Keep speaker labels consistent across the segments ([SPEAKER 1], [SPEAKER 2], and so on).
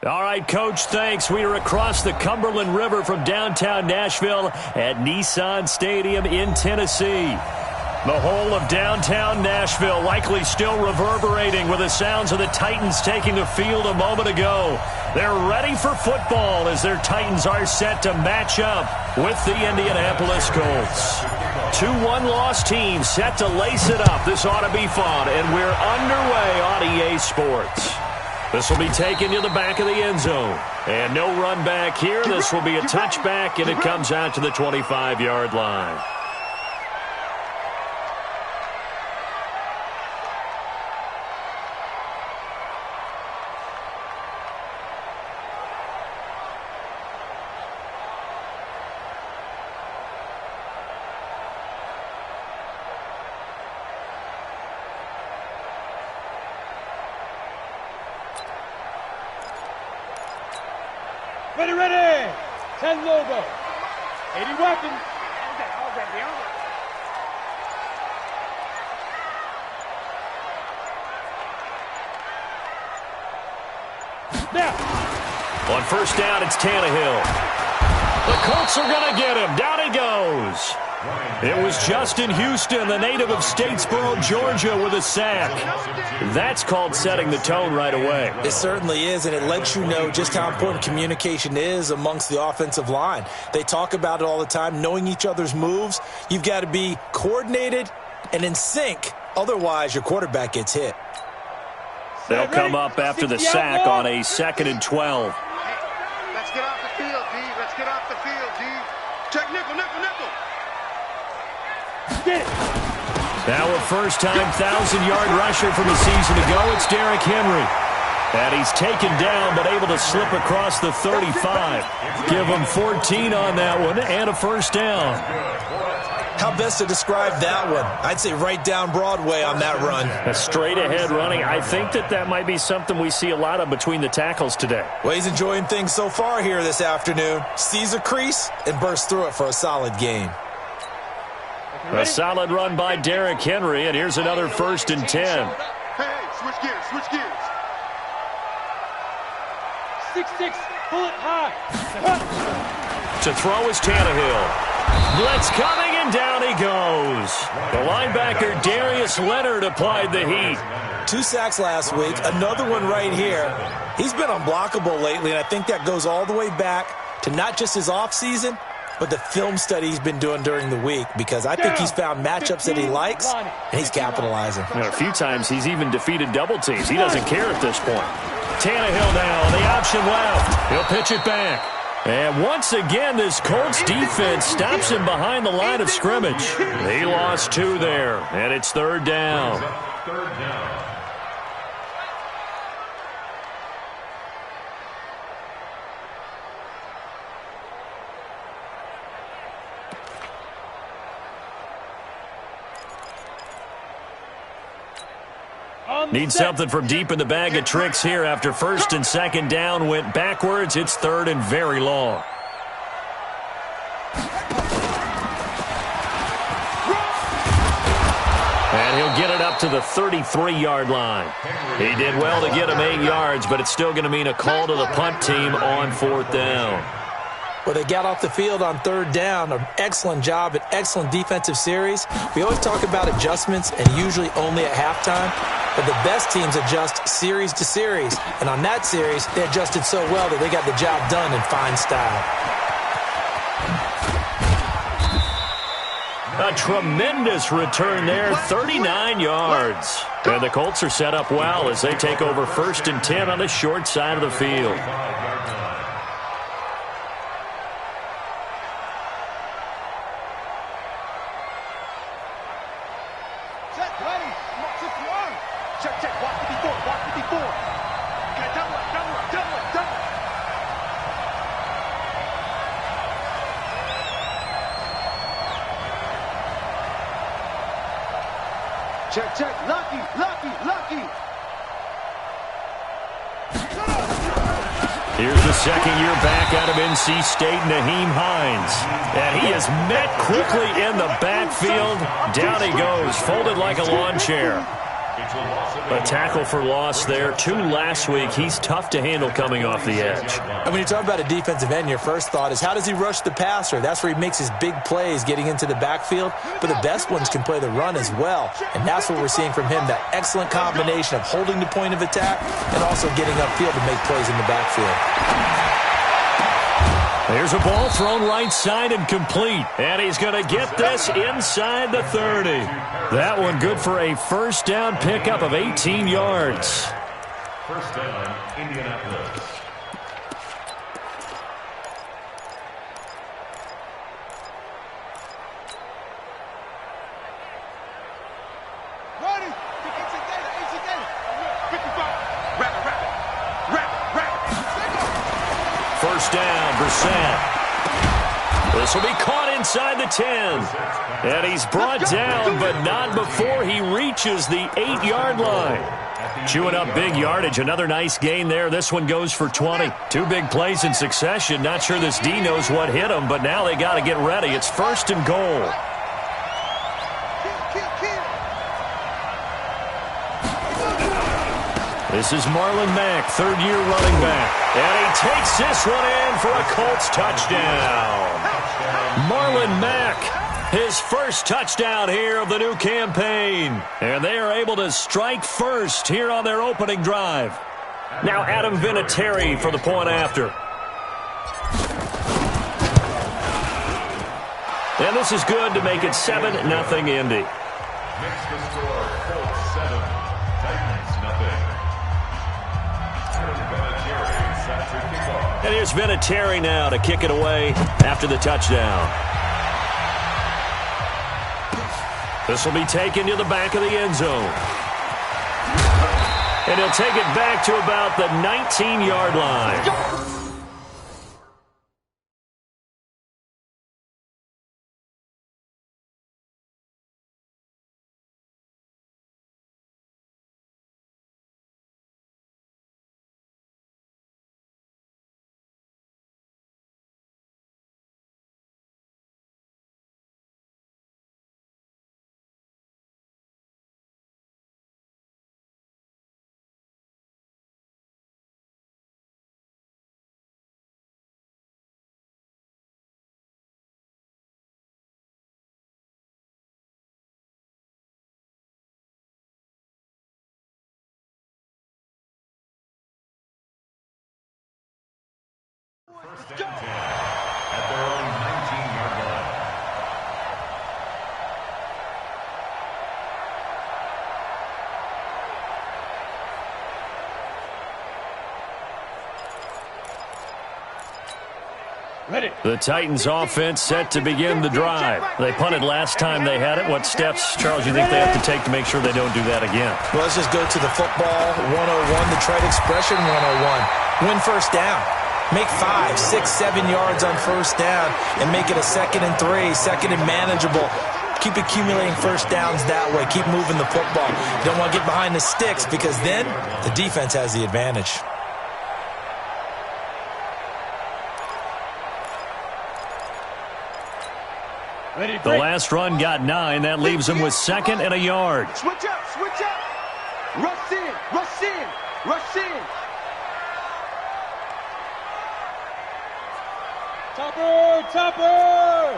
[SPEAKER 1] All right, Coach, thanks. We are across the Cumberland River from downtown Nashville at Nissan Stadium in Tennessee. The whole of downtown Nashville likely still reverberating with the sounds of the Titans taking the field a moment ago. They're ready for football as their Titans are set to match up with the Indianapolis Colts. 2-1 loss team set to lace it up. This ought to be fun, and we're underway on EA Sports. This will be taken to the back of the end zone. And no run back here. This will be a touchback, and it comes out to the 25-yard line.
[SPEAKER 2] Ready. 10 logo. 80 weapons.
[SPEAKER 1] Now. On first down, it's Tannehill. The Colts are going to get him. Down he goes. It was Justin Houston, the native of Statesboro, Georgia, with a sack. That's called setting the tone right away.
[SPEAKER 3] It certainly is, and it lets you know just how important communication is amongst the offensive line. They talk about it all the time, knowing each other's moves. You've got to be coordinated and in sync. Otherwise, your quarterback gets hit.
[SPEAKER 1] They'll come up after the sack on a 2nd and 12.
[SPEAKER 4] Hey, let's get off the field, D. Let's get off the field, D. Check nickel.
[SPEAKER 1] Now a first-time 1,000-yard rusher from a season ago, it's Derrick Henry. And he's taken down but able to slip across the 35. Give him 14 on that one and a first down.
[SPEAKER 3] How best to describe that one? I'd say right down Broadway on that run.
[SPEAKER 1] A straight-ahead running. I think that might be something we see a lot of between the tackles today.
[SPEAKER 3] Well, he's enjoying things so far here this afternoon. Sees a crease and bursts through it for a solid game.
[SPEAKER 1] A solid run by Derrick Henry, and here's another 1st and 10.
[SPEAKER 4] Hey, switch gears.
[SPEAKER 2] 6-6, pull it high.
[SPEAKER 1] To throw is Tannehill. Blitz coming, and down he goes. The linebacker, Darius Leonard, applied the heat.
[SPEAKER 3] 2 sacks last week, another one right here. He's been unblockable lately, and I think that goes all the way back to not just his offseason, but the film study he's been doing during the week, because I think he's found matchups that he likes, and he's capitalizing.
[SPEAKER 1] A few times he's even defeated double teams. He doesn't care at this point. Tannehill now, the option left. He'll pitch it back. And once again, this Colts defense stops him behind the line of scrimmage. He lost 2 there, and it's 3rd down. Need something from deep in the bag of tricks here after 1st and 2nd down went backwards. It's 3rd and very long. And he'll get it up to the 33-yard line. He did well to get him 8 yards, but it's still going to mean a call to the punt team on 4th down.
[SPEAKER 3] Well, they got off the field on 3rd down. An excellent job, an excellent defensive series. We always talk about adjustments, and usually only at halftime. But the best teams adjust series to series. And on that series, they adjusted so well that they got the job done in fine style.
[SPEAKER 1] A tremendous return there, 39 yards. And the Colts are set up well as they take over 1st and 10 on the short side of the field.
[SPEAKER 4] Check. Lucky.
[SPEAKER 1] Here's the second-year back out of NC State, Nyheim Hines. And he is met quickly in the backfield. Down he goes, folded like a lawn chair. A tackle for loss there. 2 last week. He's tough to handle coming off the edge.
[SPEAKER 3] And when you talk about a defensive end, your first thought is, how does he rush the passer? That's where he makes his big plays getting into the backfield. But the best ones can play the run as well. And that's what we're seeing from him, that excellent combination of holding the point of attack and also getting upfield to make plays in the backfield.
[SPEAKER 1] There's a ball thrown right side and complete. And he's going to get this inside the 30. That one good for a first down pickup of 18 yards.
[SPEAKER 5] First down, Indianapolis.
[SPEAKER 4] Ready. 55. Rapid.
[SPEAKER 1] First down, Brissett. This will be caught inside the 10. And he's brought down, but not before he reaches the 8-yard line. Chewing up big yardage. Another nice gain there. This one goes for 20. 2 big plays in succession. Not sure this D knows what hit him, but now they got to get ready. It's first and goal. This is Marlon Mack, third-year running back. And he takes this one in for a Colts touchdown. Marlon Mack, his first touchdown here of the new campaign. And they are able to strike first here on their opening drive. Now Adam Vinatieri for the point after. And this is good to make it 7-0 Indy.
[SPEAKER 5] Makes the score Colts 7, Titans nothing.
[SPEAKER 1] And here's Vinatieri now to kick it away after the touchdown. This will be taken to the back of the end zone. And he'll take it back to about the 19-yard line.
[SPEAKER 5] First and 10 at their own 19-yard line.
[SPEAKER 2] Ready.
[SPEAKER 1] The Titans offense set to begin the drive. They punted last time they had it. What steps, Charles, you think they have to take to make sure they don't do that again?
[SPEAKER 3] Well, let's just go to the football 101, the trade expression 101. Win first down. Make 5, 6, 7 yards on first down and make it a 2nd and 3, 2nd and manageable. Keep accumulating first downs that way. Keep moving the football. You don't want to get behind the sticks because then the defense has the advantage.
[SPEAKER 2] Ready.
[SPEAKER 1] The last run got 9. That leaves him with 2nd and a yard.
[SPEAKER 4] Switch up. Rush in.
[SPEAKER 2] Topper.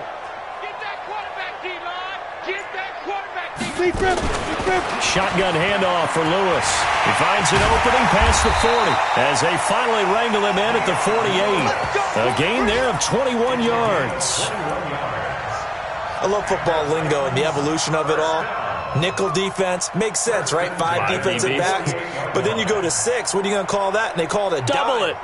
[SPEAKER 4] Get that quarterback, D-line. Get that quarterback, D-line.
[SPEAKER 1] Shotgun handoff for Lewis. He finds an opening past the 40 as they finally wrangle him in at the 48. A gain there of 21 yards.
[SPEAKER 3] I love football lingo and the evolution of it all. Nickel defense makes sense, right? 5 defensive backs. But then you go to 6. What are you going to call that? And they call it a
[SPEAKER 1] Double
[SPEAKER 3] dime.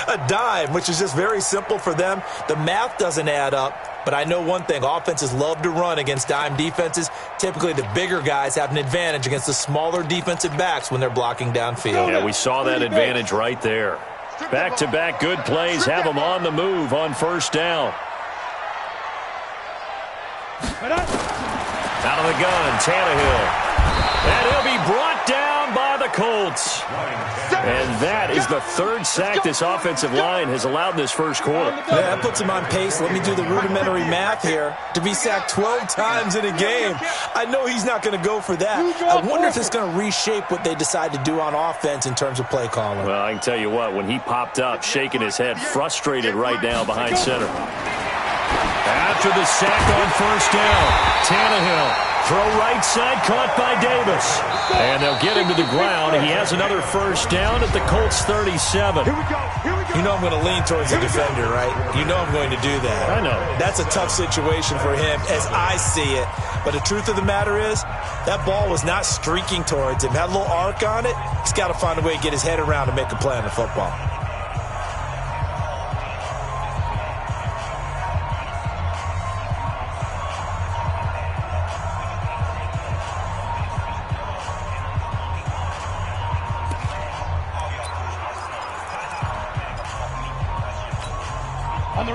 [SPEAKER 3] A dime, which is just very simple for them. The math doesn't add up. But I know one thing. Offenses love to run against dime defenses. Typically, the bigger guys have an advantage against the smaller defensive backs when they're blocking downfield.
[SPEAKER 1] Yeah, we saw that advantage right there. Back-to-back good plays have them on the move on first down. Out of the gun, Tannehill. And he'll be brought down by the Colts. And that is the third sack this offensive line has allowed this first quarter.
[SPEAKER 3] Yeah, that puts him on pace. Let me do the rudimentary math here. To be sacked 12 times in a game, I know he's not going to go for that. I wonder if it's going to reshape what they decide to do on offense in terms of play calling.
[SPEAKER 1] Well, I can tell you what, when he popped up, shaking his head, frustrated right now behind center. After the sack on first down, Tannehill. Throw right side, caught by Davis. And they'll get him to the ground. He has another first down at the Colts 37.
[SPEAKER 4] Here we go.
[SPEAKER 3] You know I'm going to lean towards the defender, right? You know I'm going to do that.
[SPEAKER 1] I know.
[SPEAKER 3] That's a tough situation for him as I see it. But the truth of the matter is, that ball was not streaking towards him. Had a little arc on it. He's got to find a way to get his head around and make a play on the football.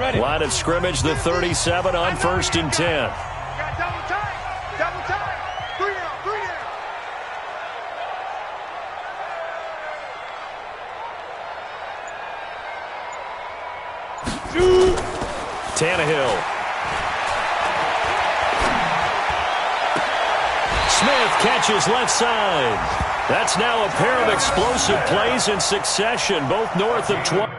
[SPEAKER 1] Line of scrimmage, the 37 on 1st and 10.
[SPEAKER 4] Got double time. Double time. 3 down. 3 down.
[SPEAKER 1] Tannehill. Smith catches left side. That's now a pair of explosive plays in succession, both north of 20.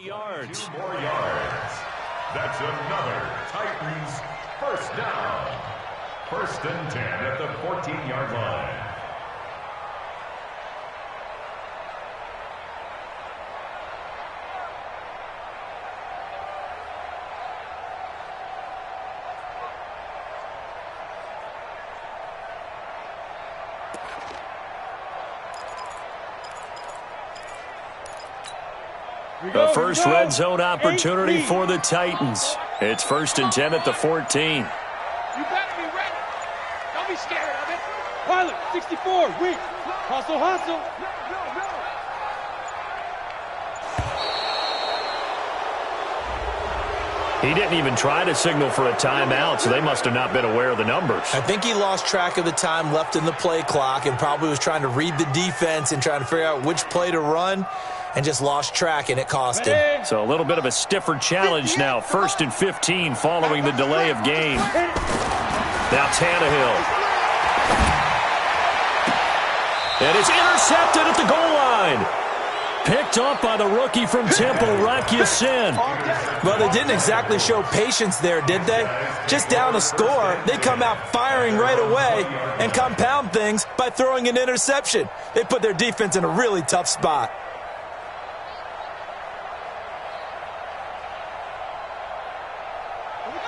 [SPEAKER 1] Yards.
[SPEAKER 5] 2 more yards. That's another Titans first down. 1st and 10 at the 14-yard line.
[SPEAKER 1] The first red zone opportunity for the Titans. It's 1st and 10 at the 14.
[SPEAKER 2] You better be ready. Don't be scared of it. Pilot, 64, weak. Hustle, hustle.
[SPEAKER 1] He didn't even try to signal for a timeout, so they must have not been aware of the numbers.
[SPEAKER 3] I think he lost track of the time left in the play clock and probably was trying to read the defense and trying to figure out which play to run and just lost track, and it cost him.
[SPEAKER 1] So a little bit of a stiffer challenge now. 1st and 15 following the delay of game. Now Tannehill. And it's intercepted at the goal line. Picked off by the rookie from Temple, Rocky Sin.
[SPEAKER 3] Well, they didn't exactly show patience there, did they? Just down a score, they come out firing right away and compound things by throwing an interception. They put their defense in a really tough spot.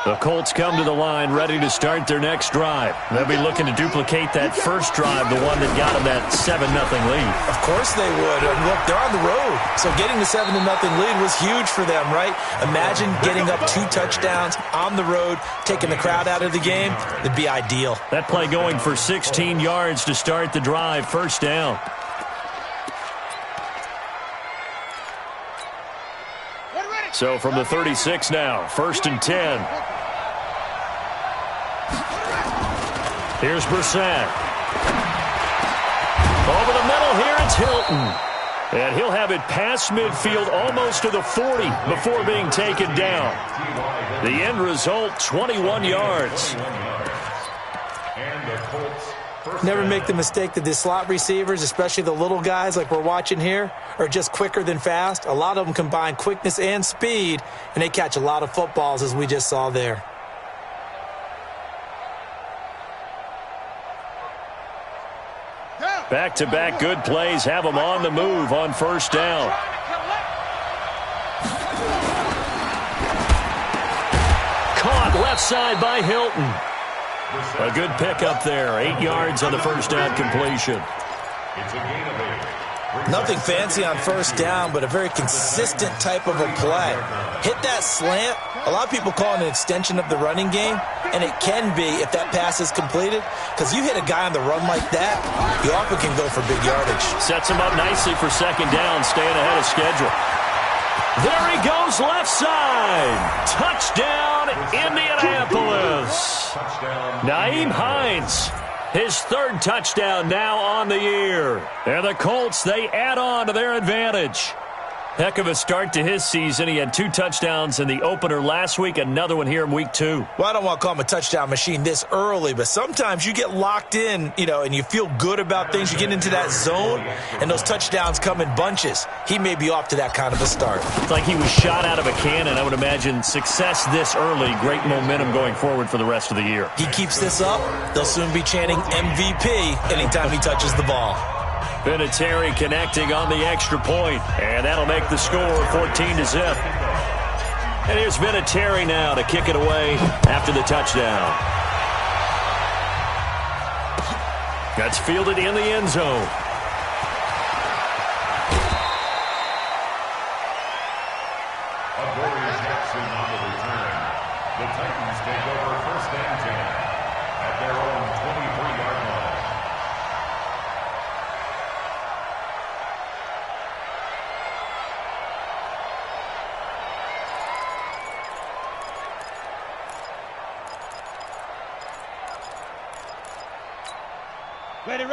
[SPEAKER 1] The Colts come to the line ready to start their next drive. They'll be looking to duplicate that first drive, the one that got them that 7-0 lead.
[SPEAKER 3] Of course they would. Look, they're on the road, so getting the 7-0 lead was huge for them, right? Imagine getting up 2 touchdowns on the road, taking the crowd out of the game. It'd be ideal.
[SPEAKER 1] That play going for 16 yards to start the drive, 1st down. So from the 36 now, 1st and 10. Here's Brissett. Over the middle here, it's Hilton. And he'll have it past midfield almost to the 40 before being taken down. The end result, 21 yards.
[SPEAKER 5] And the Colts
[SPEAKER 3] Never make the mistake that the slot receivers, especially the little guys like we're watching here, are just quicker than fast. A lot of them combine quickness and speed, and they catch a lot of footballs, as we just saw there.
[SPEAKER 1] Back-to-back good plays have them on the move on first down. Caught left side by Hilton. A good pickup there. 8 yards on the first down completion.
[SPEAKER 3] Nothing fancy on first down, but a very consistent type of a play. Hit that slant. A lot of people call it an extension of the running game, and it can be if that pass is completed, because you hit a guy on the run like that, you often can go for big yardage.
[SPEAKER 1] Sets him up nicely for second down, staying ahead of schedule. There he goes, left side. Touchdown, Indianapolis. Nyheim Hines, his third touchdown now on the year. And the Colts, they add on to their advantage. Heck of a start to his season. He had 2 touchdowns in the opener last week, another one here in week 2.
[SPEAKER 3] Well, I don't want to call him a touchdown machine this early, but sometimes you get locked in, and you feel good about things. You get into that zone, and those touchdowns come in bunches. He may be off to that kind of a start.
[SPEAKER 1] It's like he was shot out of a cannon. I would imagine success this early, great momentum going forward for the rest of the year.
[SPEAKER 3] He keeps this up, they'll soon be chanting MVP anytime he touches the ball.
[SPEAKER 1] Vinatieri connecting on the extra point, and that'll make the score 14-0. And here's Vinatieri now to kick it away after the touchdown. That's fielded in the end zone.
[SPEAKER 5] Jackson on the return. The Titans take over first and 10 at their own 23-yard line.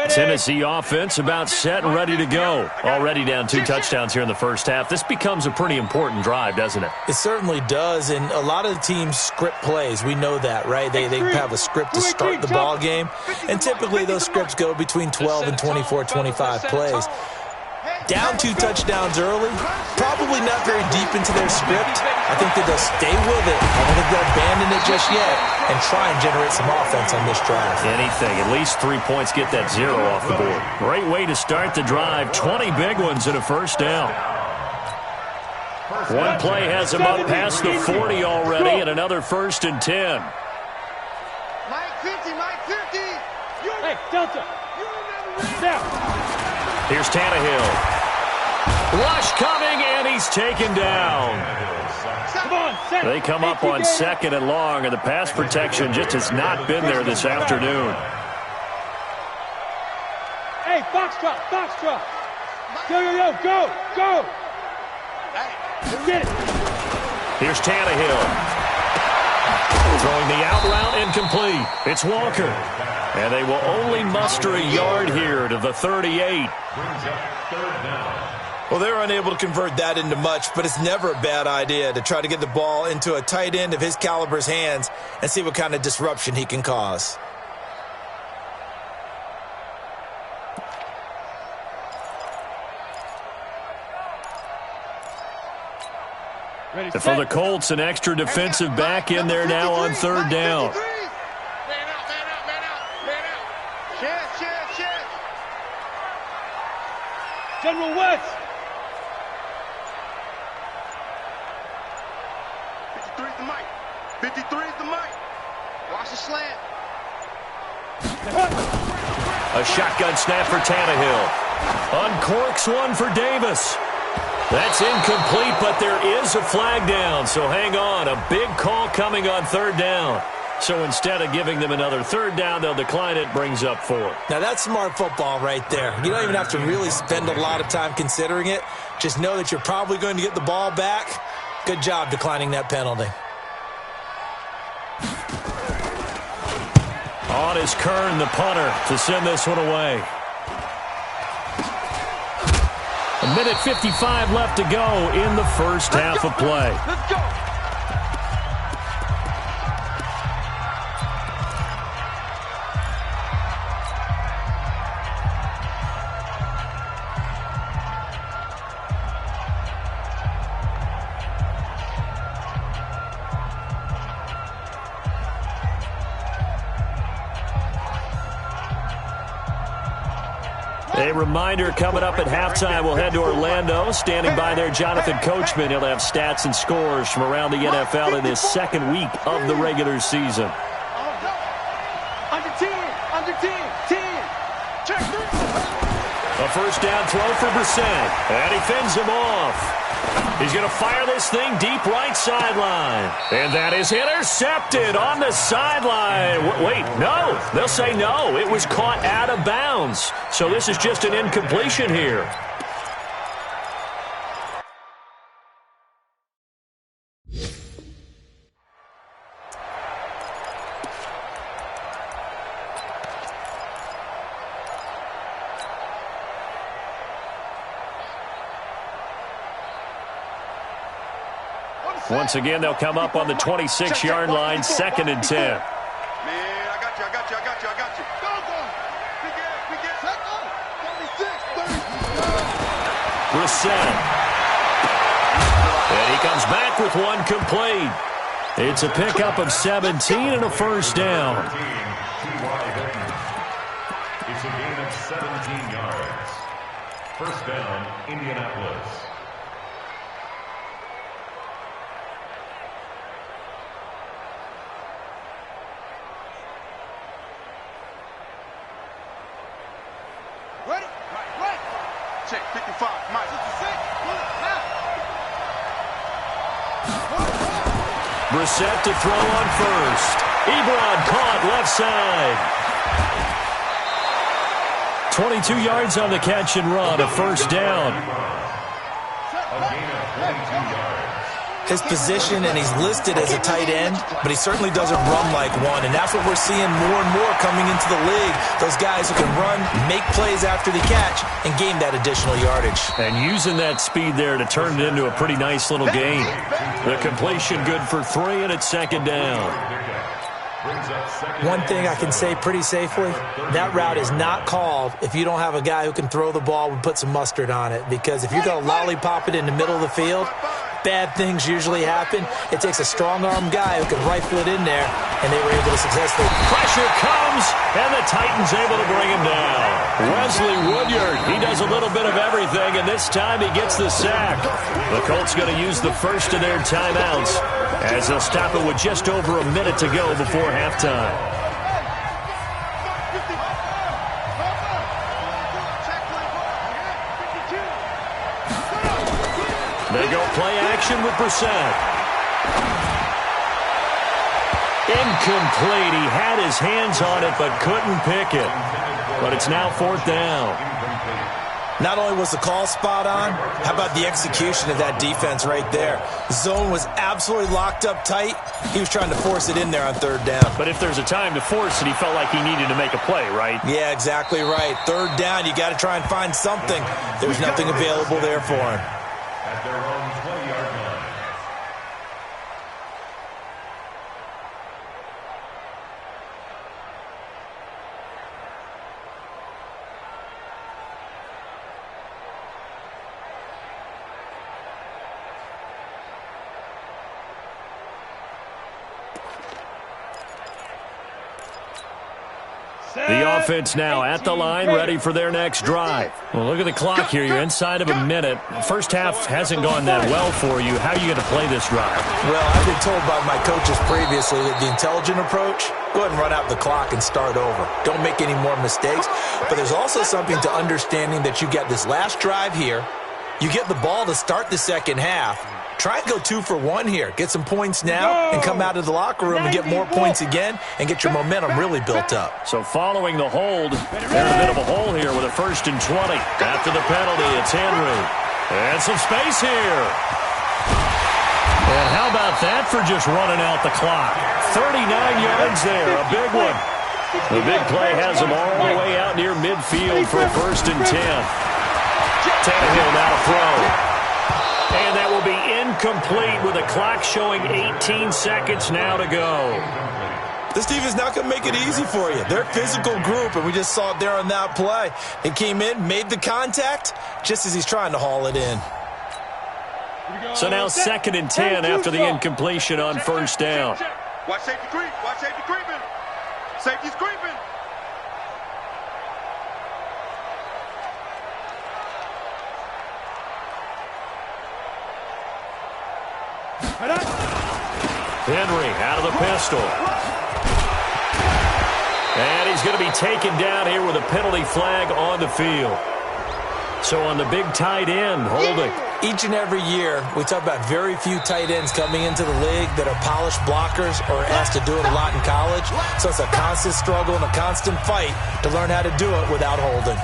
[SPEAKER 1] Tennessee offense about set and ready to go. Already down 2 touchdowns here in the first half. This becomes a pretty important drive, doesn't it?
[SPEAKER 3] It certainly does, and a lot of the teams script plays. We know that, right? They have a script to start the ball game, and typically those scripts go between 12 and 24, 25 plays. Down 2 touchdowns early, probably not very deep into their script. I think that they'll stay with it. I don't think they'll abandon it just yet and try and generate some offense on this drive.
[SPEAKER 1] Anything. At least 3 points, get that 0 off the board. Great way to start the drive. 20 big ones and a first down. One play has him up past the 40 already, and another first and 10.
[SPEAKER 4] Mike 50, Mike 50.
[SPEAKER 2] Hey, Delta. Down.
[SPEAKER 1] Here's Tannehill. Rush coming, and he's taken down.
[SPEAKER 2] Come on, second.
[SPEAKER 1] They come up on second and long, and the pass protection just has not been there this afternoon.
[SPEAKER 2] Hey, box drop. Yo, go. Let's get it.
[SPEAKER 1] Here's Tannehill. Throwing the out route incomplete. It's Walker. And they will only muster a yard here to the 38.
[SPEAKER 3] Well, they were unable to convert that into much, but it's never a bad idea to try to get the ball into a tight end of his caliber's hands and see what kind of disruption he can cause.
[SPEAKER 2] Ready,
[SPEAKER 1] For the Colts, an extra defensive back in there now on third down.
[SPEAKER 4] Chance.
[SPEAKER 2] General West.
[SPEAKER 4] 53 is the mic. 53 is the mic. Watch the slant.
[SPEAKER 1] A shotgun snap for Tannehill. Uncorks one for Davis. That's incomplete, but there is a flag down, so hang on. A big call coming on third down. So instead of giving them another third down, they'll decline it, brings up 4.
[SPEAKER 3] Now, that's smart football right there. You don't even have to really spend a lot of time considering it. Just know that you're probably going to get the ball back. Good job declining that penalty.
[SPEAKER 1] On is Kern, the punter, to send this one away. 1:55 left to go in the first half of play.
[SPEAKER 4] Let's go.
[SPEAKER 1] A reminder coming up at halftime, we'll head to Orlando. Standing by there, Jonathan Coachman. He'll have stats and scores from around the NFL in his second week of the regular season.
[SPEAKER 2] Under 10, 10. Check 3.
[SPEAKER 1] A first down throw for Brissett, and he fends him off. He's going to fire this thing deep right sideline. And that is intercepted on the sideline. Wait, no. They'll say no. It was caught out of bounds. So this is just an incompletion here. Once again, they'll come up on the 26-yard line, 2nd and 10.
[SPEAKER 4] Man, I got you. Go. We get. 36, 30.
[SPEAKER 1] Brissett. And he comes back with one complete. It's a pickup of 17 and a first down.
[SPEAKER 5] It's a gain of 17 yards. First down, Indianapolis.
[SPEAKER 2] Ready? Right.
[SPEAKER 4] Check 55. Mike.
[SPEAKER 2] 66.
[SPEAKER 1] Brissett to throw on first. Ebron caught left side. 22 yards on the catch and run, a first down.
[SPEAKER 5] A gain of 22 yards.
[SPEAKER 3] His position, and he's listed as a tight end, but he certainly doesn't run like one, and that's what we're seeing more and more coming into the league. Those guys who can run, make plays after the catch, and gain that additional yardage.
[SPEAKER 1] And using that speed there to turn it into a pretty nice little gain. The completion good for 3, and it's 2nd down.
[SPEAKER 3] One thing I can say pretty safely, that route is not called if you don't have a guy who can throw the ball and put some mustard on it, because if you're going to lollipop it in the middle of the field, bad things usually happen. It takes a strong-arm guy who can rifle it in there, and they were able to successfully.
[SPEAKER 1] Pressure comes, and the Titans able to bring him down. Wesley Woodyard, he does a little bit of everything, and this time he gets the sack. The Colts going to use the first of their timeouts as they'll stop it with just over a minute to go before halftime. They go play action with Brissett. Incomplete. He had his hands on it but couldn't pick it. But it's now 4th down.
[SPEAKER 3] Not only was the call spot on, how about the execution of that defense right there? Zone was absolutely locked up tight. He was trying to force it in there on 3rd down.
[SPEAKER 1] But if there's a time to force it, he felt like he needed to make a play, right?
[SPEAKER 3] Yeah, exactly right. 3rd down, you got to try and find something. There was nothing available there for him.
[SPEAKER 5] At their own 20-yard line.
[SPEAKER 1] The offense now at the line, ready for their next drive. Well, look at the clock here. You're inside of a minute. First half hasn't gone that well for you. How are you going to play this drive?
[SPEAKER 3] Well, I've been told by my coaches previously that the intelligent approach, go ahead and run out the clock and start over. Don't make any more mistakes. But there's also something to understanding that you get this last drive here. You get the ball to start the second half. Try and go 2 for 1 here. Get some points now and come out of the locker room and get more points again and get your momentum really built up.
[SPEAKER 1] So following the hold, they're in a bit of a hole here with a 1st and 20. After the penalty, it's Henry. And some space here. And how about that for just running out the clock? 39 yards there, a big one. The big play has him all the way out near midfield for a 1st and 10. Tannehill now to throw. And that will be incomplete with the clock showing 18 seconds now to go.
[SPEAKER 3] This defense is not going to make it easy for you. They're a physical group, and we just saw it there on that play. It came in, made the contact, just as he's trying to haul it in.
[SPEAKER 1] So now 2nd and 10 after the incompletion on 1st down.
[SPEAKER 4] Watch safety creep. Watch safety creeping. Safety's creeping.
[SPEAKER 1] Henry out of the pistol. And he's going to be taken down here with a penalty flag on the field. So on the big tight end, holding.
[SPEAKER 3] Each and every year, we talk about very few tight ends coming into the league that are polished blockers or asked to do it a lot in college. So it's a constant struggle and a constant fight to learn how to do it without holding.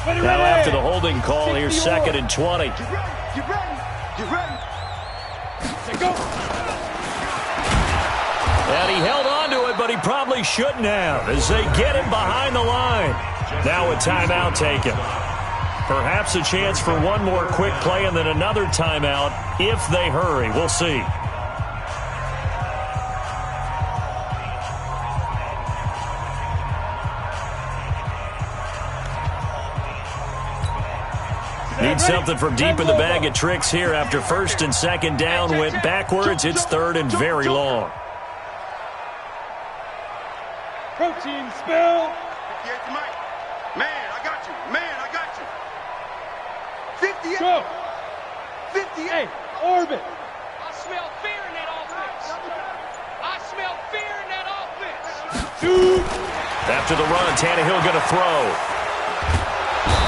[SPEAKER 1] Now after the holding call, here's 2nd and 20.
[SPEAKER 2] Get ready. Say go.
[SPEAKER 1] And he held on to it, but he probably shouldn't have as they get him behind the line. Now a timeout taken. Perhaps a chance for one more quick play and then another timeout if they hurry. We'll see. Need something from deep in the bag of tricks here after 1st and 2nd down went backwards. It's 3rd and very long.
[SPEAKER 2] Protein spill.
[SPEAKER 4] 58 to Mike. Man, I got you. 58.
[SPEAKER 2] Go. 58. Orbit.
[SPEAKER 6] I smell fear in that offense. I smell fear in that offense.
[SPEAKER 2] Shoot.
[SPEAKER 1] After the run, Tannehill going to throw.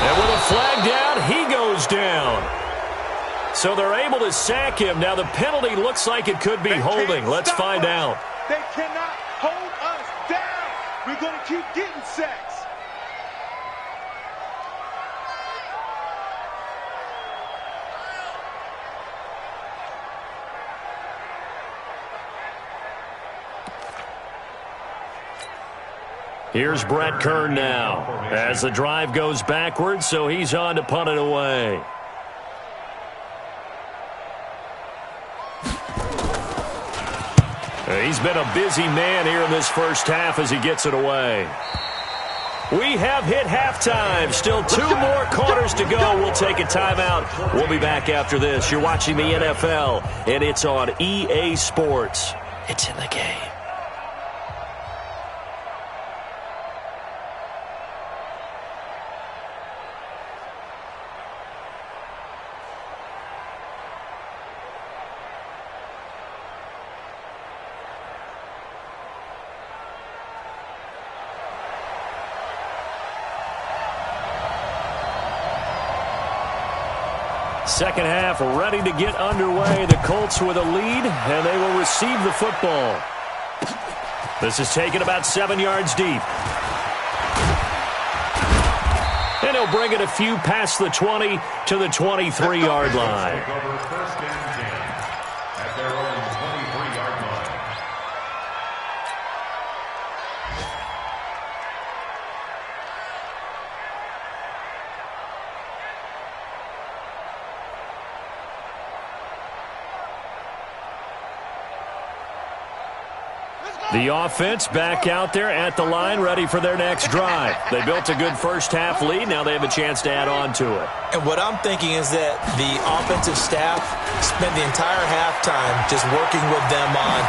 [SPEAKER 1] And with a flag down, he goes down. So they're able to sack him. Now the penalty looks like it could be holding. Let's find out.
[SPEAKER 4] They cannot hold us down. We're going to keep getting sacks.
[SPEAKER 1] Here's Brett Kern now as the drive goes backwards, so he's on to punt it away. He's been a busy man here in this first half as he gets it away. We have hit halftime. Still 2 more quarters to go. We'll take a timeout. We'll be back after this. You're watching the NFL, and it's on EA Sports. It's in the game. Second half ready to get underway. The Colts with a lead, and they will receive the football. This is taken about 7 yards deep. And he'll bring it a few past the 20 to the 23-yard line.
[SPEAKER 5] First and 10 at their own 23-yard line.
[SPEAKER 1] The offense back out there at the line, ready for their next drive. They built a good first-half lead. Now they have a chance to add on to it.
[SPEAKER 3] And what I'm thinking is that the offensive staff spent the entire halftime just working with them on,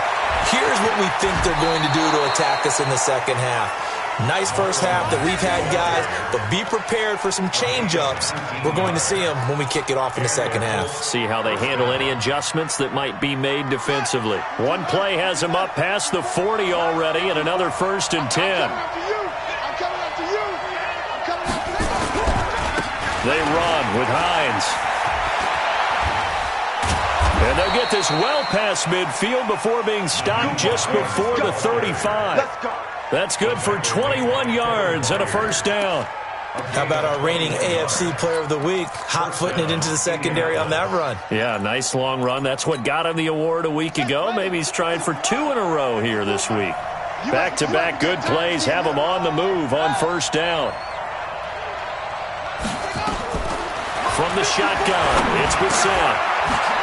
[SPEAKER 3] here's what we think they're going to do to attack us in the second half. Nice first half that we've had, guys, but be prepared for some change-ups. We're going to see them when we kick it off in the second half.
[SPEAKER 1] See how they handle any adjustments that might be made defensively. One play has them up past the 40 already, and another 1st and 10. They run with Hines. And they'll get this well past midfield before being stopped just before the 35. That's good for 21 yards and a first down.
[SPEAKER 3] How about our reigning AFC Player of the Week, hot-footing it into the secondary on that run?
[SPEAKER 1] Yeah, nice long run. That's what got him the award a week ago. Maybe he's trying for 2 in a row here this week. Back-to-back good plays have him on the move on first down. From the shotgun, it's Bissett.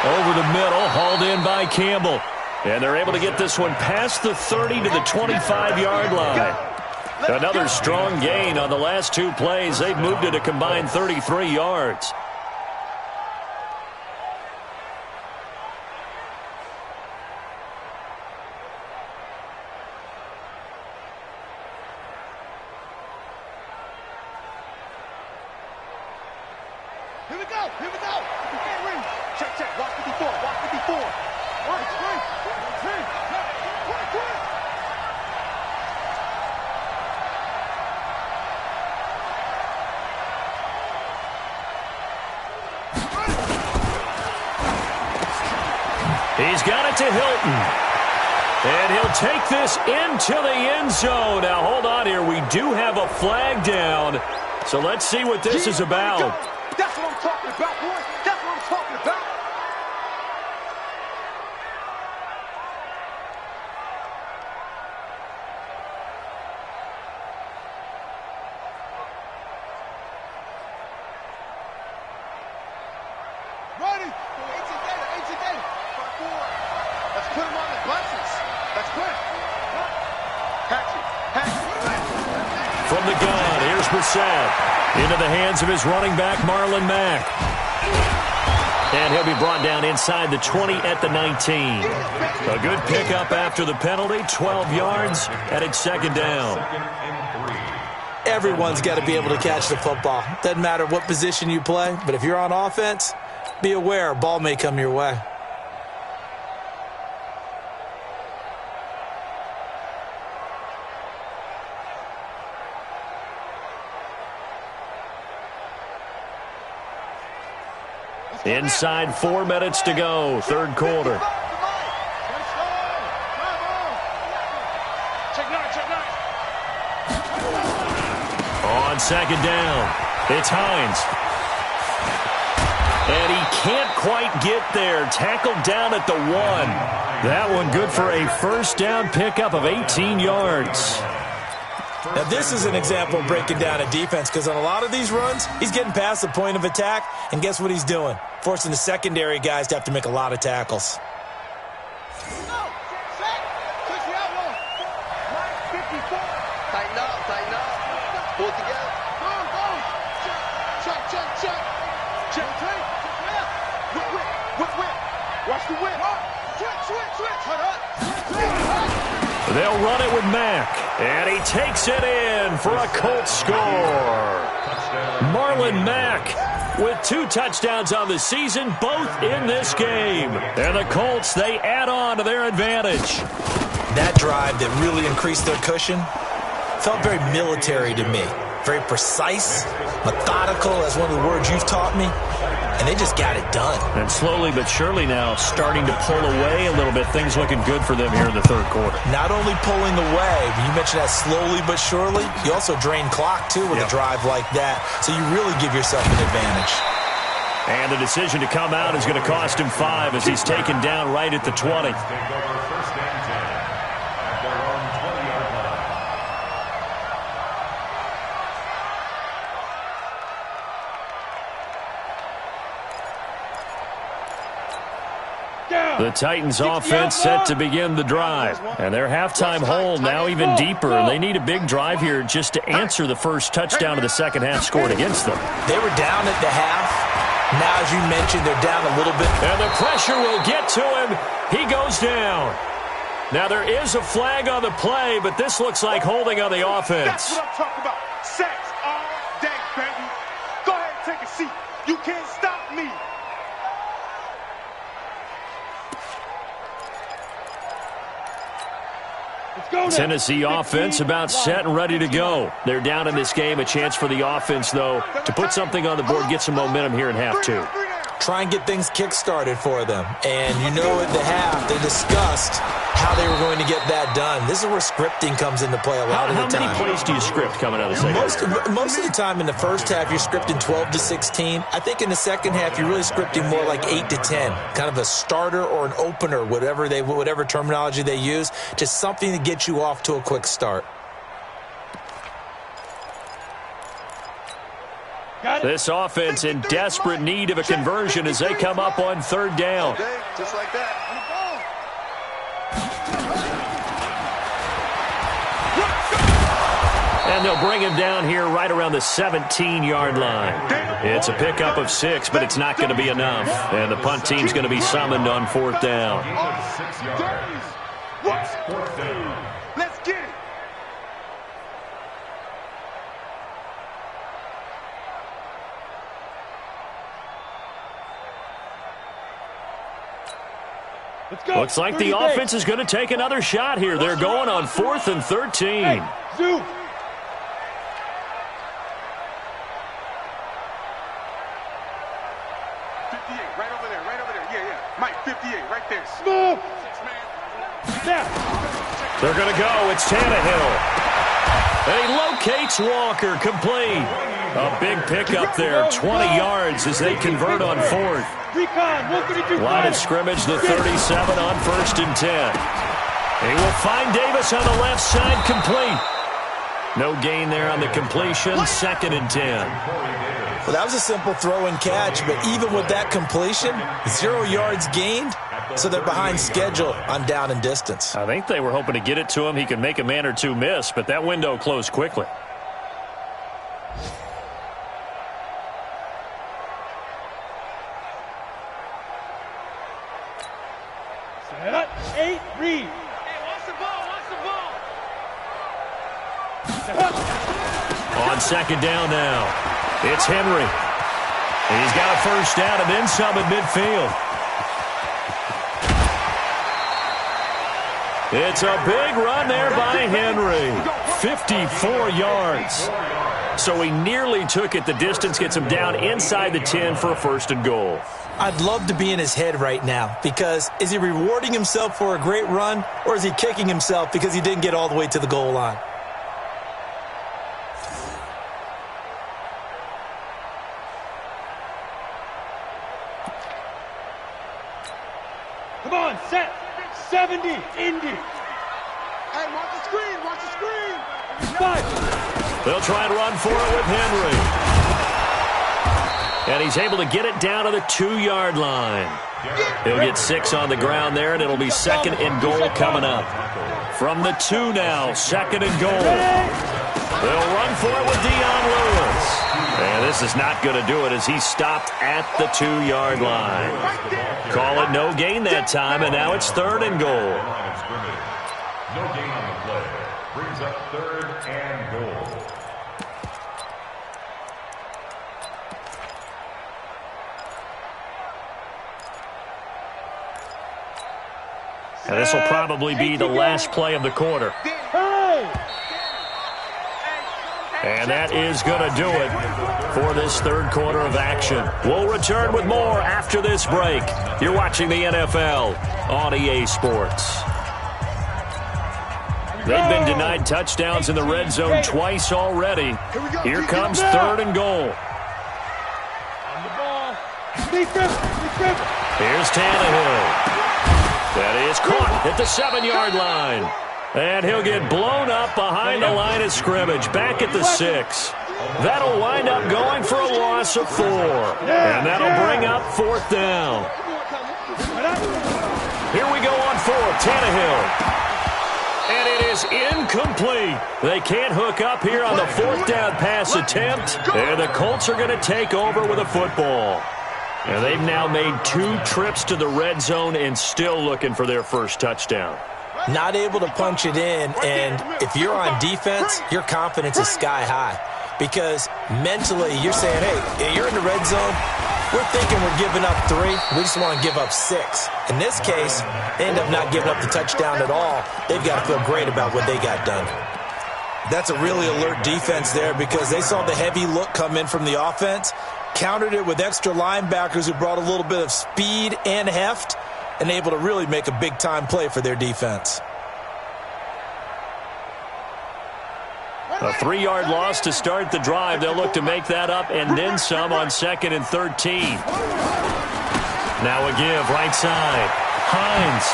[SPEAKER 1] Over the middle, hauled in by Campbell. And they're able to get this one past the 30 to the 25-yard line. Another strong gain on the last two plays. They've moved it a combined 33 yards.
[SPEAKER 2] Here we go. Check. Watch me before.
[SPEAKER 1] He's got it to Hilton. And he'll take this into the end zone. Now, hold on here. We do have a flag down. So let's see what this is about.
[SPEAKER 2] That's what I'm talking about, boys. That's what I'm talking about. Ready? Ancient data. 5-4. Let's put him on the buses. Let's put it. Hatch it.
[SPEAKER 1] From the gun, here's Brissett. Into the hands of his running back, Marlon Mack. And he'll be brought down inside the 20 at the 19. A good pickup after the penalty, 12 yards, and it's second down.
[SPEAKER 3] Everyone's got to be able to catch the football. Doesn't matter what position you play, but if you're on offense, be aware a ball may come your way.
[SPEAKER 1] Inside 4 minutes to go, third quarter. On second down, it's Hines. And he can't quite get there. Tackled down at the 1. That one good for a first down pickup of 18 yards.
[SPEAKER 3] Now, this is an example of breaking down a defense because on a lot of these runs, he's getting past the point of attack, and guess what he's doing? Forcing the secondary guys to have to make a lot of tackles.
[SPEAKER 2] Tighten up. Pull it together. Go. Check. Whip. Watch the whip. Switch. Hold up.
[SPEAKER 1] They'll run it with Mack, and he takes it in for a Colts score. Marlon Mack with 2 touchdowns on the season, both in this game. And the Colts, they add on to their advantage.
[SPEAKER 3] That drive that really increased their cushion felt very military to me. Very precise, methodical, as one of the words you've taught me. And they just got it done.
[SPEAKER 1] And slowly but surely now starting to pull away a little bit. Things looking good for them here in the third quarter.
[SPEAKER 3] Not only pulling away, you mentioned that slowly but surely, you also drain clock, too, with a drive like that. So you really give yourself an advantage.
[SPEAKER 1] And the decision to come out is going to cost him 5 as he's taken down right at the 20. The Titans offense set to begin the drive. And their halftime hole now even deeper. And they need a big drive here just to answer the first touchdown of the second half scored against them.
[SPEAKER 3] They were down at the half. Now, as you mentioned, they're down a little bit.
[SPEAKER 1] And the pressure will get to him. He goes down. Now, there is a flag on the play, but this looks like holding on the offense.
[SPEAKER 2] That's what I'm talking about. Sacks all day, baby. Go ahead and take a seat. You can't stop me.
[SPEAKER 1] Tennessee offense about set and ready to go. They're down in this game. A chance for the offense, though, to put something on the board, get some momentum here in half 2.
[SPEAKER 3] Try and get things kick-started for them. And you know at the half, they discussed how they were going to get that done. This is where scripting comes into play a lot of the time.
[SPEAKER 1] How many plays do you script coming out of the second half?
[SPEAKER 3] Most of the time in the first half, you're scripting 12 to 16. I think in the second half, you're really scripting more like 8 to 10. Kind of a starter or an opener, whatever terminology they use. Just something to get you off to a quick start.
[SPEAKER 1] This offense in desperate need of a conversion as they come up on third down.
[SPEAKER 2] Just like that.
[SPEAKER 1] And they'll bring him down here right around the 17-yard line. It's a pickup of 6, but it's not going to be enough. And the punt team's going to be summoned on 4th down.
[SPEAKER 5] 6 yards. It's 4th down.
[SPEAKER 4] Let's get it.
[SPEAKER 1] Looks like the offense is going to take another shot here. They're going on 4th and 13.
[SPEAKER 2] Zoom.
[SPEAKER 4] 58, right over there, right over there. Yeah, yeah. Mike, 58, right there.
[SPEAKER 2] Move.
[SPEAKER 4] 6-man.
[SPEAKER 2] Snap.
[SPEAKER 1] They're going to go. It's Tannehill. And he locates Walker, complete. A big pickup there, 20 yards as they convert on 4th.
[SPEAKER 2] Recon. 132.
[SPEAKER 1] Line of scrimmage, the 37 on 1st and 10. He will find Davis on the left side, complete. No gain there on the completion, 2nd and 10.
[SPEAKER 3] Well, that was a simple throw and catch, but even with that completion, 0 yards gained, so they're behind schedule on down and distance.
[SPEAKER 1] I think they were hoping to get it to him. He could make a man or two miss, but that window closed quickly.
[SPEAKER 2] Set. 8. Read.
[SPEAKER 6] Hey, watch the ball, watch the ball.
[SPEAKER 1] On 2nd down now, it's Henry. He's got a first down and then some at midfield. It's a big run there by Henry. 54 yards. So he nearly took it. The distance gets him down inside the 10 for a 1st and goal.
[SPEAKER 3] I'd love to be in his head right now, because is he rewarding himself for a great run, or is he kicking himself because he didn't get all the way to the goal line?
[SPEAKER 2] Come on. Set. 70. Indy.
[SPEAKER 4] Hey, watch the screen, watch the screen.
[SPEAKER 2] 5.
[SPEAKER 1] They'll try and run for it with Henry. And he's able to get it down to the 2-yard line. He'll get 6 on the ground there, and it'll be 2nd and goal coming up. From the 2 now, 2nd and goal. They'll run for it with Dion Lewis. And this is not going to do it as he stopped at the 2-yard line. Call it no gain that time, and now it's 3rd and goal.
[SPEAKER 5] No gain on the play. Brings up 3rd and goal.
[SPEAKER 1] And this will probably be the last play of the quarter. And that is going to do it for this 3rd quarter of action. We'll return with more after this break. You're watching the NFL on EA Sports. They've been denied touchdowns in the red zone twice already. Here comes 3rd and goal.
[SPEAKER 2] On the ball.
[SPEAKER 1] Here's Tannehill. That is caught at the 7-yard line. And he'll get blown up behind the line of scrimmage, back at the 6. That'll wind up going for a loss of 4. And that'll bring up 4th down. Here we go on 4th, Tannehill. And it is incomplete. They can't hook up here on the 4th down pass attempt. And the Colts are going to take over with a football. And they've now made 2 trips to the red zone and still looking for their first touchdown.
[SPEAKER 3] Not able to punch it in, and if you're on defense, your confidence is sky high. Because mentally, you're saying, hey, you're in the red zone. We're thinking we're giving up 3. We just want to give up 6. In this case, they end up not giving up the touchdown at all. They've got to feel great about what they got done. That's a really alert defense there, because they saw the heavy look come in from the offense, countered it with extra linebackers who brought a little bit of speed and heft, and able to really make a big-time play for their defense.
[SPEAKER 1] A 3-yard loss to start the drive. They'll look to make that up and then some on 2nd and 13. Now a give, right side. Hines.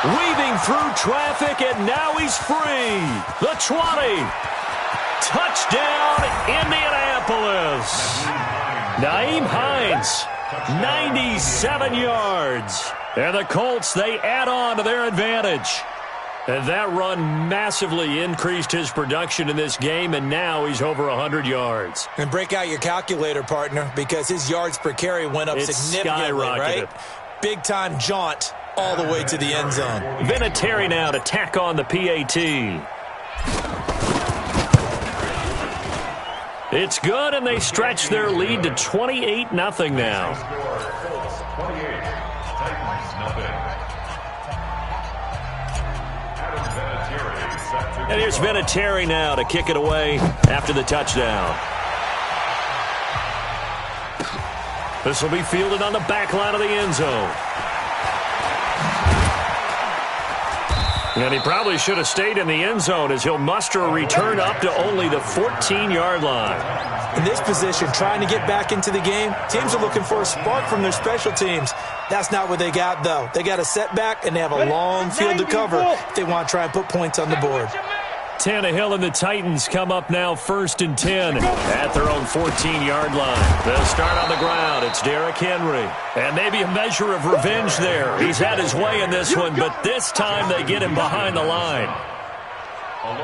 [SPEAKER 1] Weaving through traffic, and now he's free. The 20. Touchdown, Indianapolis. Nyheim Hines, 97 yards. And the Colts, they add on to their advantage. And that run massively increased his production in this game, and now he's over 100 yards.
[SPEAKER 3] And break out your calculator, partner, because his yards per carry went up significantly, right? Big-time jaunt all the way to the end zone.
[SPEAKER 1] Vinatieri now to tack on the PAT. It's good, and they stretch their lead to 28-0 now. And here's Vinatieri now to kick it away after the touchdown. This will be fielded on the back line of the end zone. And he probably should have stayed in the end zone as he'll muster a return up to only the 14-yard line.
[SPEAKER 3] In this position, trying to get back into the game, teams are looking for a spark from their special teams. That's not what they got, though. They got a setback, and they have a long field to cover if they want to try and put points on the board.
[SPEAKER 1] Tannehill and the Titans come up now 1st and 10 at their own 14-yard line. They'll start on the ground. It's Derrick Henry. And maybe a measure of revenge there. He's had his way in this one, but this time they get him behind the line.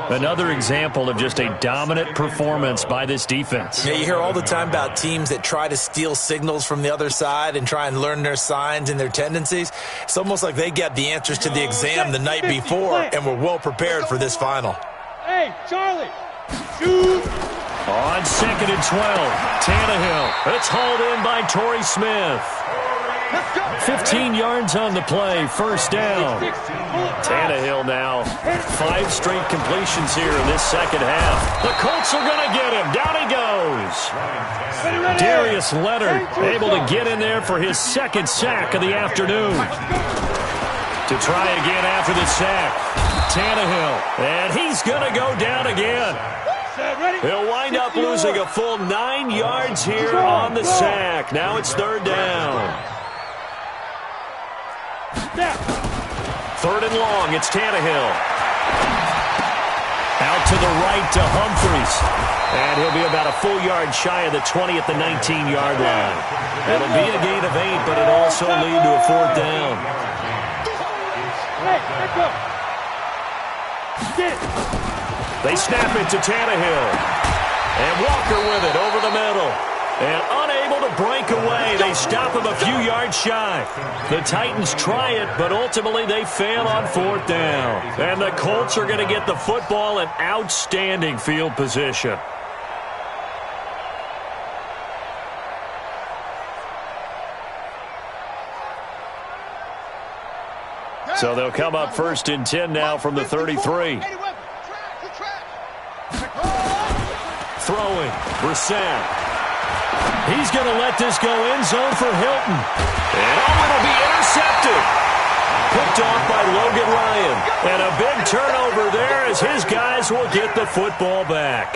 [SPEAKER 1] Another example of just a dominant performance by this defense.
[SPEAKER 3] Yeah, you hear all the time about teams that try to steal signals from the other side and try and learn their signs and their tendencies. It's almost like they got the answers to the exam the night before and were well prepared for this final.
[SPEAKER 6] Hey, Charlie, shoot.
[SPEAKER 1] On 2nd and 12, Tannehill. It's hauled in by Torrey Smith. 15 yards on the play, 1st down. Tannehill now, 5 straight completions here in this second half. The Colts are going to get him. Down he goes. Darius Leonard able to get in there for his 2nd sack of the afternoon. To try again after the sack, Tannehill, and he's going to go down again. He'll wind up losing a full 9 yards here on the sack. Now it's 3rd down. 3rd and long, it's Tannehill. Out to the right to Humphries. And he'll be about a full yard shy of the 20 at the 19-yard line. It'll be a gain of 8, but it'll also lead to a 4th down. They snap it to Tannehill. And Walker with it over the middle. And unable to break away, they stop him a few yards shy. The Titans try it, but ultimately they fail on 4th down. And the Colts are going to get the football in outstanding field position. So they'll come up 1st and 10 now from the 33. Throwing, Brissett. He's going to let this go end zone for Hilton. And it'll be intercepted. Picked off by Logan Ryan. And a big turnover there as his guys will get the football back.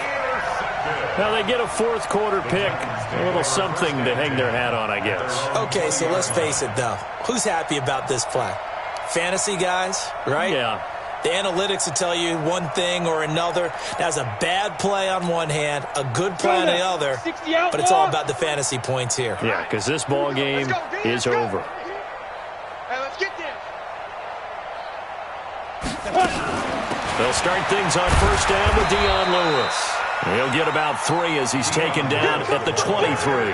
[SPEAKER 1] Now they get a 4th quarter pick. A little something to hang their hat on, I guess.
[SPEAKER 3] Okay, so let's face it, though. Who's happy about this play? Fantasy guys, right?
[SPEAKER 1] Yeah.
[SPEAKER 3] The analytics will tell you one thing or another. That's a bad play on one hand, a good play on the other, but it's all about the fantasy points here.
[SPEAKER 1] Yeah, because this ball game is over.
[SPEAKER 2] Hey, let's get there.
[SPEAKER 1] They'll start things on 1st down with Dion Lewis. He'll get about 3 as he's taken down at the 23.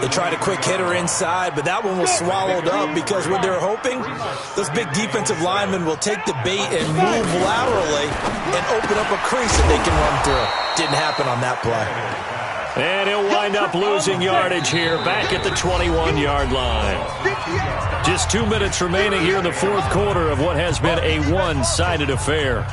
[SPEAKER 3] They tried a quick hitter inside, but that one was swallowed up because what they're hoping, those big defensive linemen will take the bait and move laterally and open up a crease that they can run through. Didn't happen on that play.
[SPEAKER 1] And he'll wind up losing yardage here back at the 21-yard line. Just 2 minutes remaining here in the 4th quarter of what has been a one-sided affair.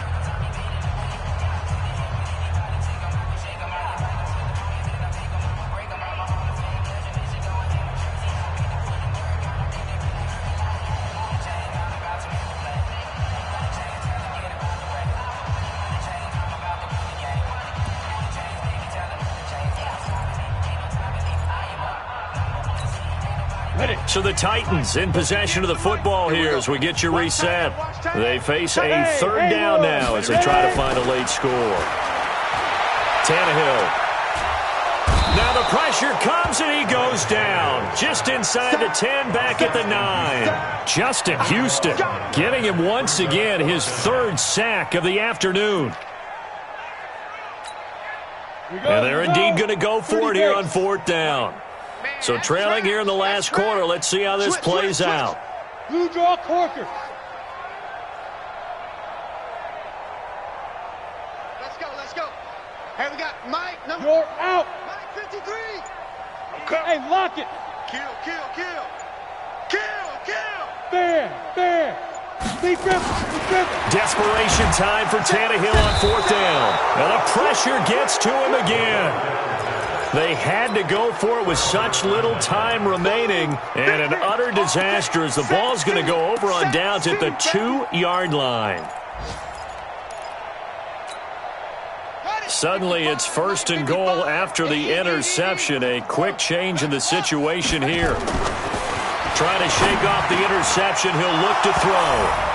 [SPEAKER 1] So the Titans in possession of the football here as we get you reset. They face a 3rd down now as they try to find a late score. Tannehill. Now the The pressure comes, and he goes down. Just inside the 10, back at the 9. Justin Houston getting him once again his 3rd sack of the afternoon. And they're indeed going to go for it here on 4th down. So trailing here in the last quarter. Let's see how this plays out.
[SPEAKER 6] Blue draw corker.
[SPEAKER 2] Let's go. Hey, we got Mike.
[SPEAKER 6] You're out.
[SPEAKER 2] Mike 53.
[SPEAKER 6] Hey, lock it.
[SPEAKER 2] Kill.
[SPEAKER 6] Fair.
[SPEAKER 1] Desperation time for Tannehill on 4th down. And the pressure gets to him again. They had to go for it with such little time remaining. And an utter disaster as the ball's going to go over on downs at the 2-yard line. Suddenly it's 1st and goal after the interception. A quick change in the situation here. Trying to shake off the interception. He'll look to throw.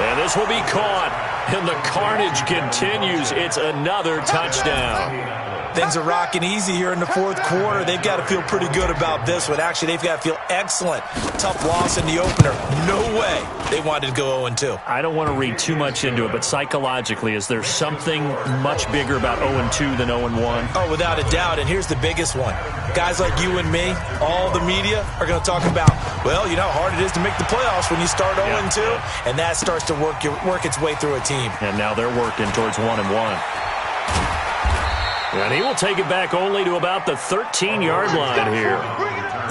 [SPEAKER 1] And this will be caught. And the carnage continues. It's another touchdown.
[SPEAKER 3] Things are rocking easy here in the 4th quarter. They've got to feel pretty good about this one. Actually, they've got to feel excellent. Tough loss in the opener. No way they wanted to go 0-2.
[SPEAKER 1] I don't want to read too much into it, but psychologically, is there something much bigger about 0-2 than 0-1?
[SPEAKER 3] Oh, without a doubt. And here's the biggest one. Guys like you and me, all the media, are going to talk about, well, you know how hard it is to make the playoffs when you start 0-2. And that starts to work its way through a team.
[SPEAKER 1] And now they're working towards 1-1. And he will take it back only to about the 13-yard line here.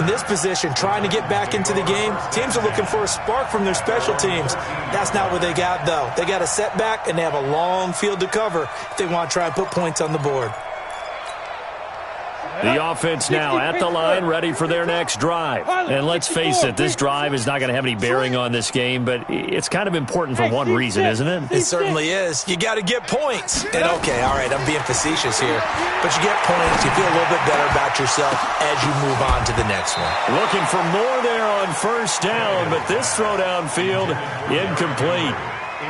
[SPEAKER 3] In this position, trying to get back into the game, teams are looking for a spark from their special teams. That's not what they got, though. They got a setback, and they have a long field to cover if they want to try and put points on the board.
[SPEAKER 1] The offense now at the line, ready for their next drive. And let's face it, this drive is not going to have any bearing on this game, but it's kind of important for one reason, isn't it?
[SPEAKER 3] It certainly is. You got to get points. And okay, all right, I'm being facetious here, but you get points, you feel a little bit better about yourself as you move on to the next one.
[SPEAKER 1] Looking for more there on 1st down, but this throw downfield, incomplete.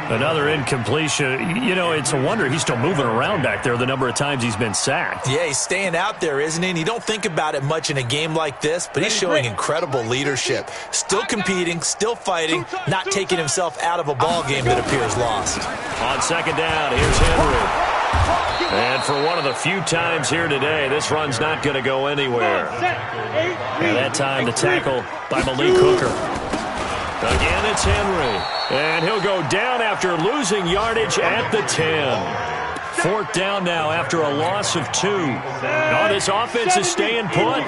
[SPEAKER 1] Another incompletion. You know, it's a wonder he's still moving around back there the number of times he's been sacked.
[SPEAKER 3] Yeah, he's staying out there, isn't he? And you don't think about it much in a game like this, but he's showing incredible leadership. Still competing, still fighting, not taking himself out of a ball game that appears lost.
[SPEAKER 1] On 2nd down, here's Henry. And for one of the few times here today, this run's not going to go anywhere. And that time the tackle by Malik Hooker. Again, it's Henry. And he'll go down after losing yardage at the 10. 4th down now after a loss of 2. Oh, this offense is staying put.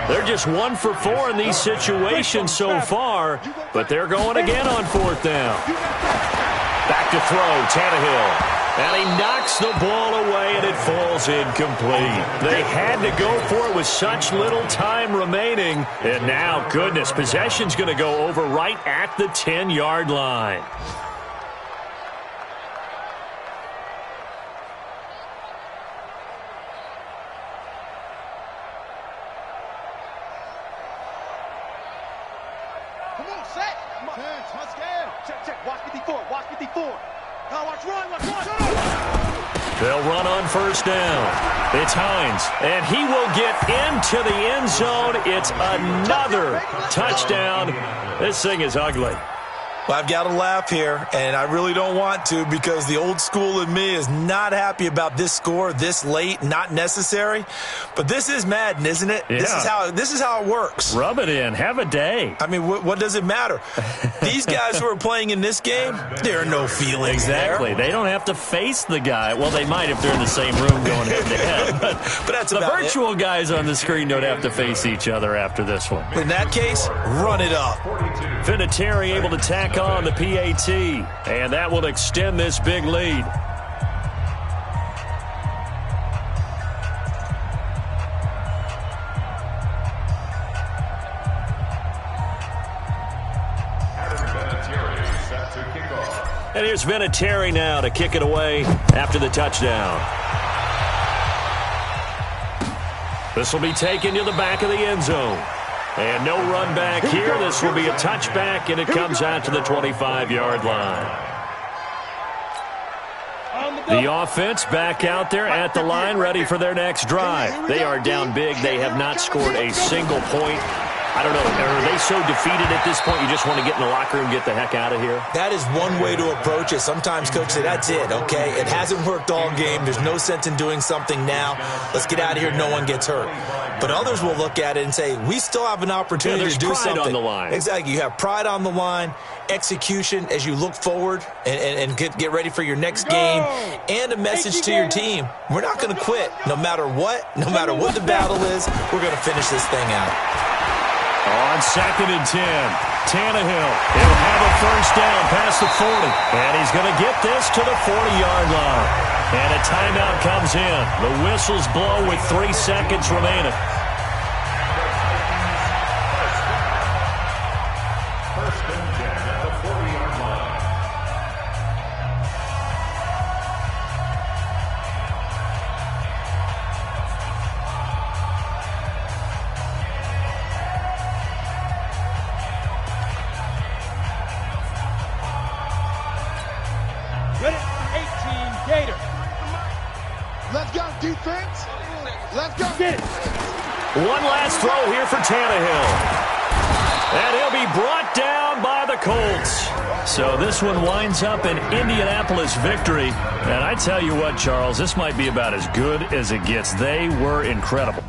[SPEAKER 1] They're just 1 for 4 in these situations so far, but they're going again on 4th down. Back to throw, Tannehill. And he knocks the ball away, and it falls incomplete. They had to go for it with such little time remaining. And now, goodness, possession's going to go over right at the 10-yard line.
[SPEAKER 2] Come on, set. Come on. Check. Watch 54. Now watch run.
[SPEAKER 1] They'll run on 1st down. It's Hines, and he will get into the end zone. It's another touchdown. This thing is ugly.
[SPEAKER 3] Well, I've got to laugh here, and I really don't want to because the old school in me is not happy about this score this late, not necessary. But this is Madden, isn't it?
[SPEAKER 1] Yeah.
[SPEAKER 3] This is how it works.
[SPEAKER 1] Rub it in. Have a day.
[SPEAKER 3] I mean, what does it matter? These guys who are playing in this game, there are no feelings
[SPEAKER 1] Exactly.
[SPEAKER 3] there.
[SPEAKER 1] They don't have to face the guy. Well, they might if they're in the same room going head-to-head. But
[SPEAKER 3] that's
[SPEAKER 1] the
[SPEAKER 3] about
[SPEAKER 1] virtual
[SPEAKER 3] it.
[SPEAKER 1] guys on the screen don't have to face each other after this one.
[SPEAKER 3] In that case, run it up.
[SPEAKER 1] Vinatieri able to tack on the PAT, and that will extend this big lead. And here's Vinatieri now to kick it away after the touchdown. This will be taken to the back of the end zone. And no run back here. This will be a touchback, and it comes out to the 25-yard line. The offense back out there at the line, ready for their next drive. They are down big. They have not scored a single point. I don't know. Are they so defeated at this point you just want to get in the locker room and get the heck out of here?
[SPEAKER 3] That is one way to approach it. Sometimes coaches say, that's it, okay? It hasn't worked all game. There's no sense in doing something now. Let's get out of here. No one gets hurt. But others will look at it and say, we still have an opportunity to do something.
[SPEAKER 1] Pride on the line.
[SPEAKER 3] Exactly. You have pride on the line, execution as you look forward and get ready for your next game, and a message to your team. We're not going to quit no matter what the battle is. We're going to finish this thing out.
[SPEAKER 1] On 2nd and 10, Tannehill, he'll have a first down past the 40, and he's going to get this to the 40-yard line. And a timeout comes in. The whistles blow with 3 seconds remaining.
[SPEAKER 5] First and 10 at the 40-yard line.
[SPEAKER 6] Ready, 18, Gator.
[SPEAKER 2] Let's go, defense. Let's go.
[SPEAKER 6] Get it.
[SPEAKER 1] One last throw here for Tannehill. And he'll be brought down by the Colts. So this one winds up an Indianapolis victory. And I tell you what, Charles, this might be about as good as it gets. They were incredible.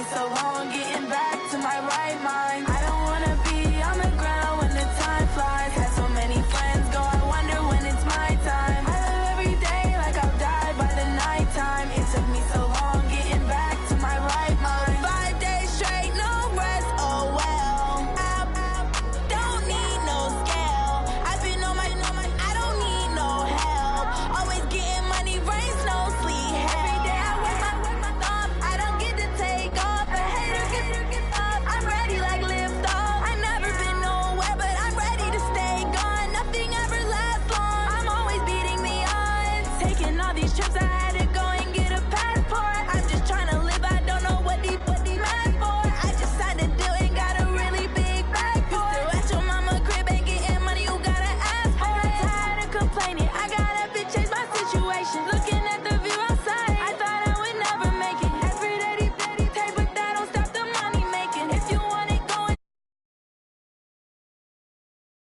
[SPEAKER 7] So long.